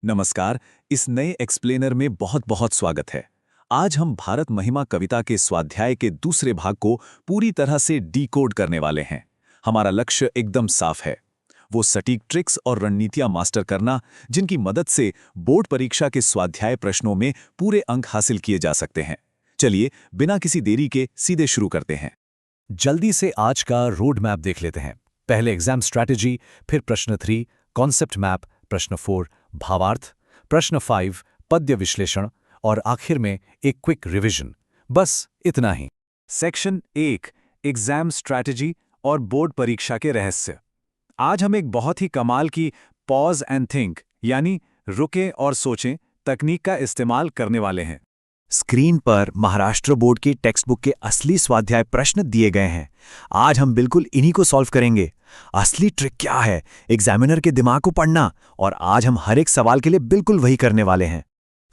नमस्कार। इस नए एक्सप्लेनर में बहुत बहुत स्वागत है। आज हम भारत महिमा कविता के स्वाध्याय के दूसरे भाग को पूरी तरह से डिकोड करने वाले हैं। हमारा लक्ष्य एकदम साफ है, वो सटीक ट्रिक्स और रणनीतियां मास्टर करना जिनकी मदद से बोर्ड परीक्षा के स्वाध्याय प्रश्नों में पूरे अंक हासिल किए जा सकते हैं। चलिए बिना किसी देरी के सीधे शुरू करते हैं। जल्दी से आज का रोड मैप देख लेते हैं। पहले एग्जाम स्ट्रैटेजी, फिर प्रश्न 3 कॉन्सेप्ट मैप, प्रश्न 4 भावार्थ, प्रश्न 5 पद्य विश्लेषण और आखिर में एक क्विक रिवीजन। बस इतना ही। सेक्शन 1 एग्जाम स्ट्रैटेजी और बोर्ड परीक्षा के रहस्य। आज हम एक बहुत ही कमाल की पॉज एंड थिंक यानी रुकें और सोचें तकनीक का इस्तेमाल करने वाले हैं। स्क्रीन पर महाराष्ट्र बोर्ड की टेक्स्ट बुक के असली स्वाध्याय प्रश्न दिए गए हैं। आज हम बिल्कुल इन्हीं को सॉल्व करेंगे। असली ट्रिक क्या है? एग्जामिनर के दिमाग को पढ़ना, और आज हम हर एक सवाल के लिए बिल्कुल वही करने वाले हैं।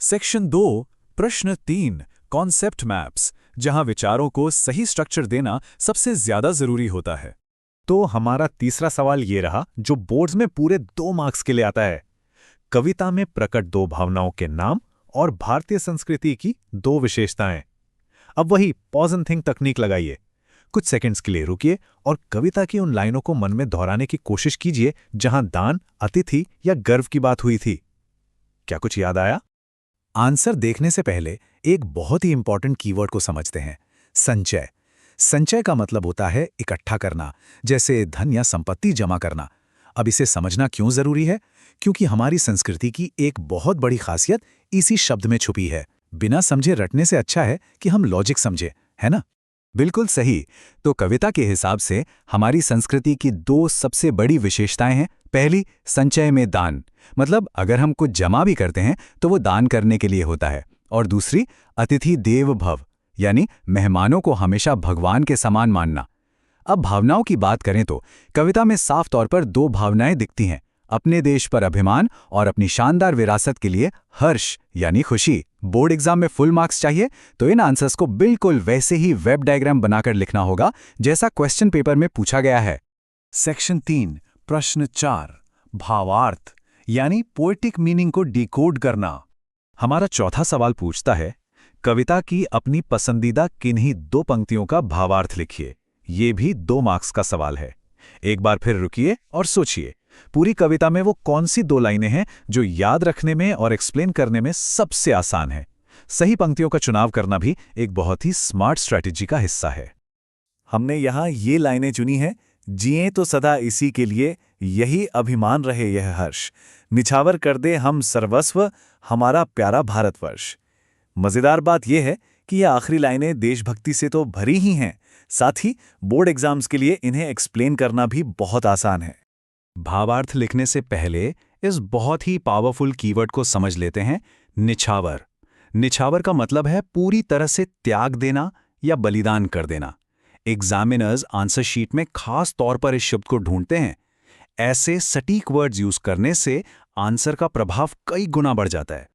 सेक्शन 2 प्रश्न 3 कॉन्सेप्ट मैप्स, जहां विचारों को सही स्ट्रक्चर देना सबसे ज्यादा जरूरी होता है। तो हमारा तीसरा सवाल ये रहा, जो बोर्ड्स में पूरे 2 मार्क्स के लिए आता है। कविता में प्रकट 2 भावनाओं के नाम और भारतीय संस्कृति की 2 विशेषताएं। अब वही पॉज एंड थिंक तकनीक लगाइए। कुछ सेकंड्स के लिए रुकिए और कविता की उन लाइनों को मन में दोहराने की कोशिश कीजिए जहां दान, अतिथि या गर्व की बात हुई थी। क्या कुछ याद आया? आंसर देखने से पहले एक बहुत ही इंपॉर्टेंट कीवर्ड को समझते हैं, संचय। संचय का मतलब होता है इकट्ठा करना, जैसे धन या संपत्ति जमा करना। अब इसे समझना क्यों जरूरी है? क्योंकि हमारी संस्कृति की एक बहुत बड़ी खासियत इसी शब्द में छुपी है। बिना समझे रटने से अच्छा है कि हम लॉजिक समझे, है ना? बिल्कुल सही। तो कविता के हिसाब से हमारी संस्कृति की 2 सबसे बड़ी विशेषताएं हैं। पहली, संचय में दान, मतलब अगर हम कुछ जमा भी करते हैं तो वो दान करने के लिए होता है। और दूसरी, अतिथि देव भव, यानी मेहमानों को हमेशा भगवान के समान मानना। अब भावनाओं की बात करें तो कविता में साफ तौर पर 2 भावनाएं दिखती हैं, अपने देश पर अभिमान और अपनी शानदार विरासत के लिए हर्ष यानी खुशी। बोर्ड एग्जाम में फुल मार्क्स चाहिए तो इन आंसर्स को बिल्कुल वैसे ही वेब डायग्राम बनाकर लिखना होगा जैसा क्वेश्चन पेपर में पूछा गया है। सेक्शन 3 प्रश्न 4 भावार्थ यानी पोएटिक मीनिंग को डिकोड करना। हमारा चौथा सवाल पूछता है, कविता की अपनी पसंदीदा किन्हीं 2 पंक्तियों का भावार्थ लिखिए। ये भी 2 मार्क्स का सवाल है। एक बार फिर रुकिए और सोचिए, पूरी कविता में वो कौन सी 2 लाइनें हैं जो याद रखने में और एक्सप्लेन करने में सबसे आसान है। सही पंक्तियों का चुनाव करना भी एक बहुत ही स्मार्ट स्ट्रैटेजी का हिस्सा है। हमने यहाँ ये लाइनें चुनी हैं, जिए तो सदा इसी के लिए, यही अभिमान रहे यह हर्ष, निछावर कर दे हम सर्वस्व, हमारा प्यारा भारतवर्ष। मजेदार बात यह है कि ये आखिरी लाइनें देशभक्ति से तो भरी ही हैं, साथ ही बोर्ड एग्जाम्स के लिए इन्हें एक्सप्लेन करना भी बहुत आसान है। भावार्थ लिखने से पहले इस बहुत ही पावरफुल कीवर्ड को समझ लेते हैं, निछावर। निछावर का मतलब है पूरी तरह से त्याग देना या बलिदान कर देना। एग्जामिनर्स आंसर शीट में खास तौर पर इस शब्द को ढूंढते हैं। ऐसे सटीक वर्ड्स यूज करने से आंसर का प्रभाव कई गुना बढ़ जाता है।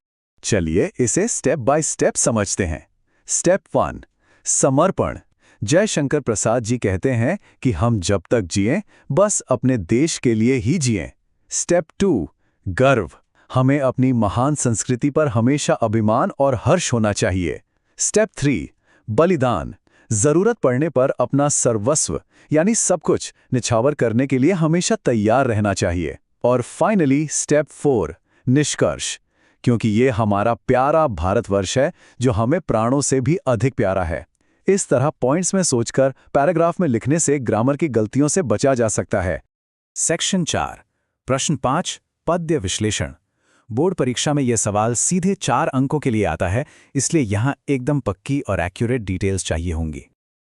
चलिए इसे स्टेप बाय स्टेप समझते हैं। स्टेप 1 समर्पण। जयशंकर प्रसाद जी कहते हैं कि हम जब तक जिएं बस अपने देश के लिए ही जिएं। स्टेप 2 गर्व। हमें अपनी महान संस्कृति पर हमेशा अभिमान और हर्ष होना चाहिए। स्टेप 3 बलिदान। जरूरत पड़ने पर अपना सर्वस्व यानी सब कुछ निछावर करने के लिए हमेशा तैयार रहना चाहिए। और फाइनली स्टेप 4 निष्कर्ष, क्योंकि ये हमारा प्यारा भारतवर्ष है जो हमें प्राणों से भी अधिक प्यारा है। इस तरह पॉइंट्स में सोचकर पैराग्राफ में लिखने से ग्रामर की गलतियों से बचा जा सकता है। सेक्शन 4 प्रश्न 5 पद्य विश्लेषण। बोर्ड परीक्षा में यह सवाल सीधे 4 अंकों के लिए आता है, इसलिए यहां एकदम पक्की और एक्यूरेट डिटेल्स चाहिए होंगी।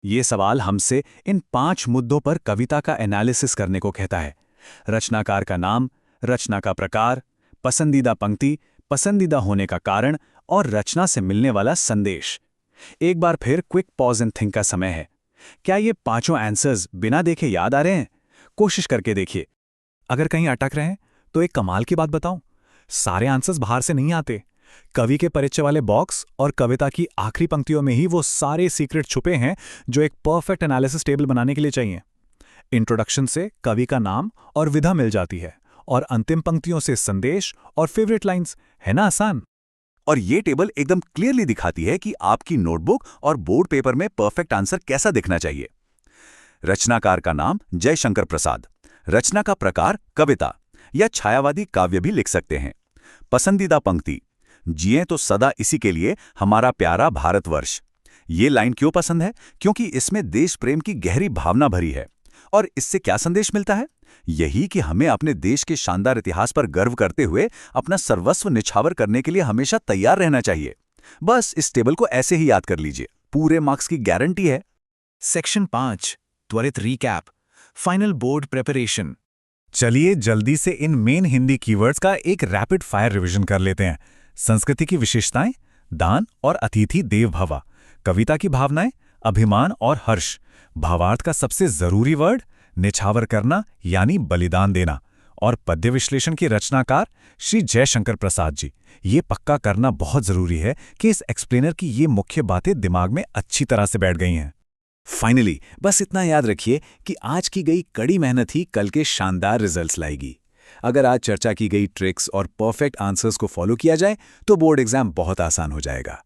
ये सवाल हमसे इन 5 मुद्दों पर कविता का एनालिसिस करने को कहता है। रचनाकार का नाम, रचना का प्रकार, पसंदीदा पंक्ति, पसंदीदा होने का कारण और रचना से मिलने वाला संदेश। एक बार फिर क्विक पॉज एंड थिंक का समय है। क्या ये 5 आंसर्स बिना देखे याद आ रहे हैं? कोशिश करके देखिए। अगर कहीं अटक रहे हैं तो एक कमाल की बात बताऊं, सारे आंसर्स बाहर से नहीं आते। कवि के परिचय वाले बॉक्स और कविता की आखिरी पंक्तियों में ही वो सारे सीक्रेट छुपे हैं जो एक परफेक्ट एनालिसिस टेबल बनाने के लिए चाहिए। इंट्रोडक्शन से कवि का नाम और विधा मिल जाती है, और अंतिम पंक्तियों से संदेश और फेवरेट लाइंस। है ना आसान? और ये टेबल एकदम क्लियरली दिखाती है कि आपकी नोटबुक और बोर्ड पेपर में परफेक्ट आंसर कैसा दिखना चाहिए। रचनाकार का नाम जयशंकर प्रसाद, रचना का प्रकार कविता या छायावादी काव्य भी लिख सकते हैं। पसंदीदा पंक्ति, जिए तो सदा इसी के लिए हमारा प्यारा भारतवर्ष। ये लाइन क्यों पसंद है? क्योंकि इसमें देश प्रेम की गहरी भावना भरी है। और इससे क्या संदेश मिलता है? यही कि हमें अपने देश के शानदार इतिहास पर गर्व करते हुए अपना सर्वस्व निछावर करने के लिए हमेशा तैयार रहना चाहिए। बस इस टेबल को ऐसे ही याद कर लीजिए, पूरे मार्क्स की गारंटी है। सेक्शन 5, त्वरित रीकैप, फाइनल बोर्ड प्रिपरेशन। चलिए जल्दी से इन मेन हिंदी कीवर्ड्स का एक रैपिड फायर रिवीजन कर लेते हैं। संस्कृति की विशेषताएं, दान और अतिथि देव भव। कविता की भावनाएं, अभिमान और हर्ष। भावार्थ का सबसे जरूरी वर्ड, निछावर करना यानी बलिदान देना। और पद्य विश्लेषण के रचनाकार श्री जयशंकर प्रसाद जी। ये पक्का करना बहुत जरूरी है कि इस एक्सप्लेनर की ये मुख्य बातें दिमाग में अच्छी तरह से बैठ गई हैं। फाइनली बस इतना याद रखिए कि आज की गई कड़ी मेहनत ही कल के शानदार रिजल्ट्स लाएगी। अगर आज चर्चा की गई ट्रिक्स और परफेक्ट आंसर्स को फॉलो किया जाए तो बोर्ड एग्जाम बहुत आसान हो जाएगा।